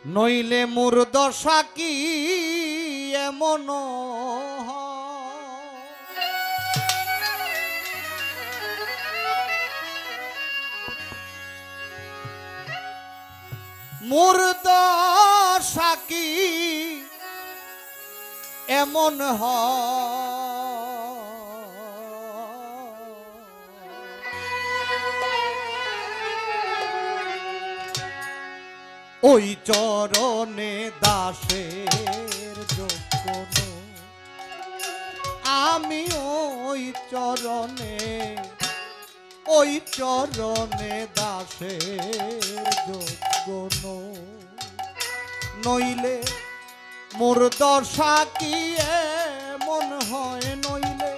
নইলে মোর দশা কি এমন মোর দশা কি এমন ওই চরণে দাসের যোগ্য আমি ওই চরণে দাসের যোগ্য নইলে মোর দশা কি এমন হয় নইলে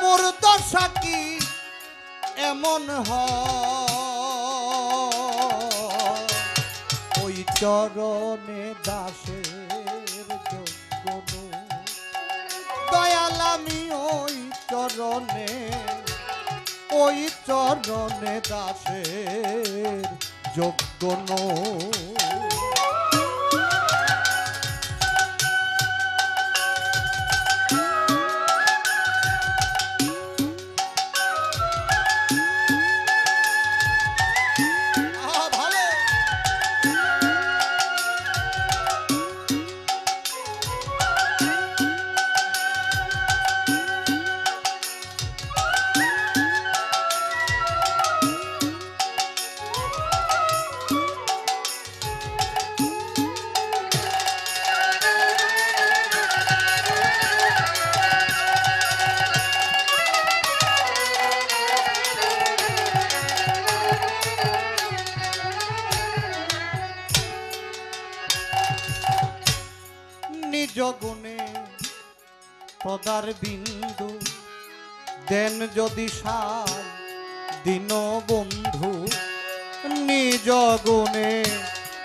মোর দশা কি এমন হয় ওই চরণে দাসের যোগ্য দয়াল আমি ওই চরণে দাসের যোগ্য নিজ গুণে পদার বিন্দু দেন যদি সার দিন বন্ধু নিজ গুণে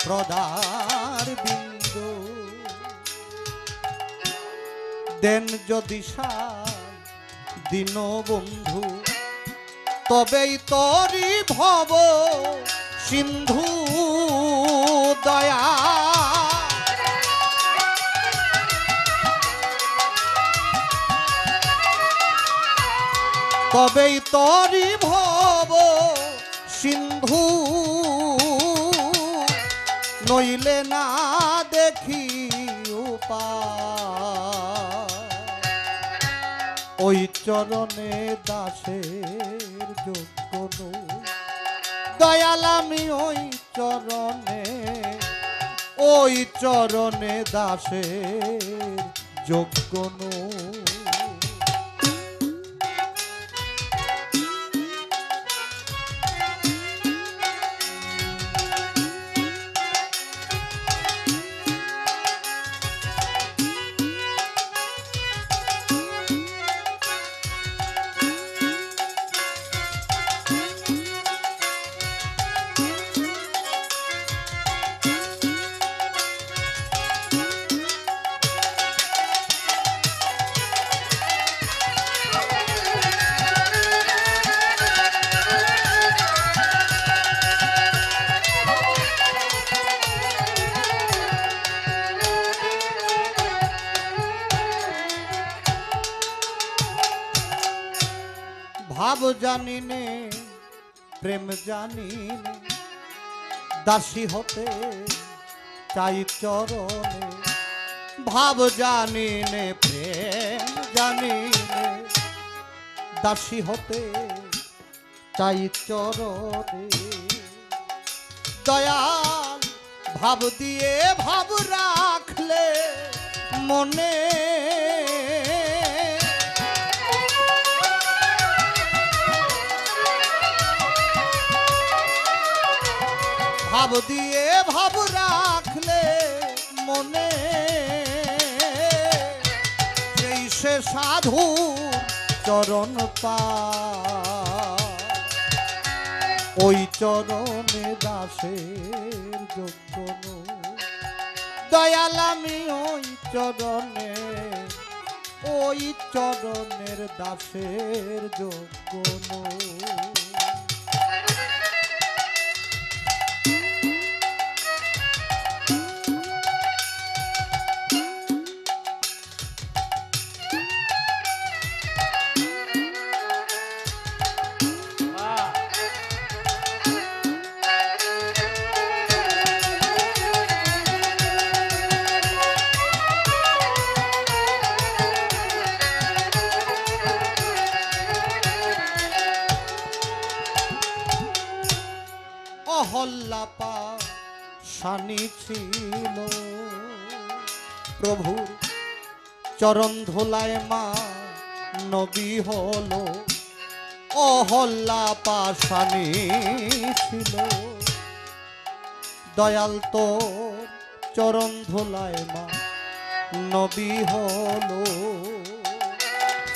পদার বিন্দু দেন যদি সার দিন বন্ধু তবেই তরি ভব সিন্ধু দয়া তবেই তরি ভব সিন্ধু নইলে না দেখি ওই চরণে দাসের যোগ্য দয়াল আমি ওই চরণে দাসের যোগ্য ভাব জানি নে প্রেম জানি নে দাসী হতে চাই চরণে ভাব জানি নে প্রেম জানি নে দাসী হতে চাই চরণে দয়াল ভাব দিয়ে ভাব রাখলে মনে ভাব দিয়ে ভাব রাখলে মনে সেই সে সাধু চরণ পা ওই চরণে দাসের যোগ্য দয়াল আমি ওই চরণের দাসের যোগ্য অহল্যা পাশানি ছিল। প্রভুর চরণ ধুলায় মা নবী হলো, অহল্যা পাশানি ছিল। দয়াল তোর চরণ ধুলায় মা নবী হলো।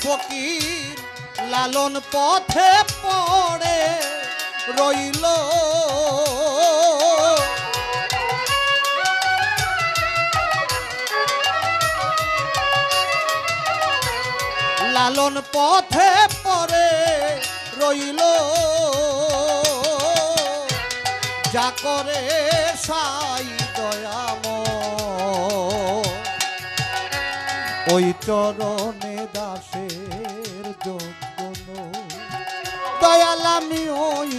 ফকির লালন পথে পড়ে রইল, লালন পথে পড়ে রইল। যা করে সাই দয়াম ওই চরণে দাসের যোগ্য নই। দয়াল আমি ওই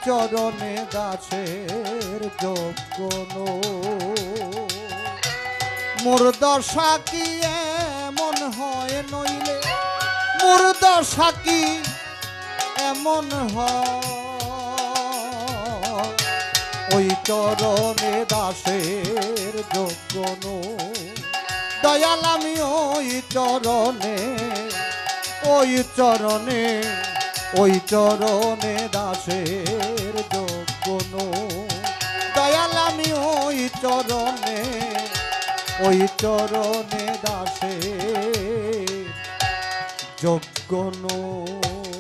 চরণে দাসের যোগ্য নই। মোর দশা কি এমন হয় নইলে, মোর দশা কি এমন হয়, ওই চরণে দাসের যোগ্য নই। দয়াল আমি ওই চরণে দাসের যোগ্য নই। দয়াল আমি ওই চরণে দাসের যোগ্য নই।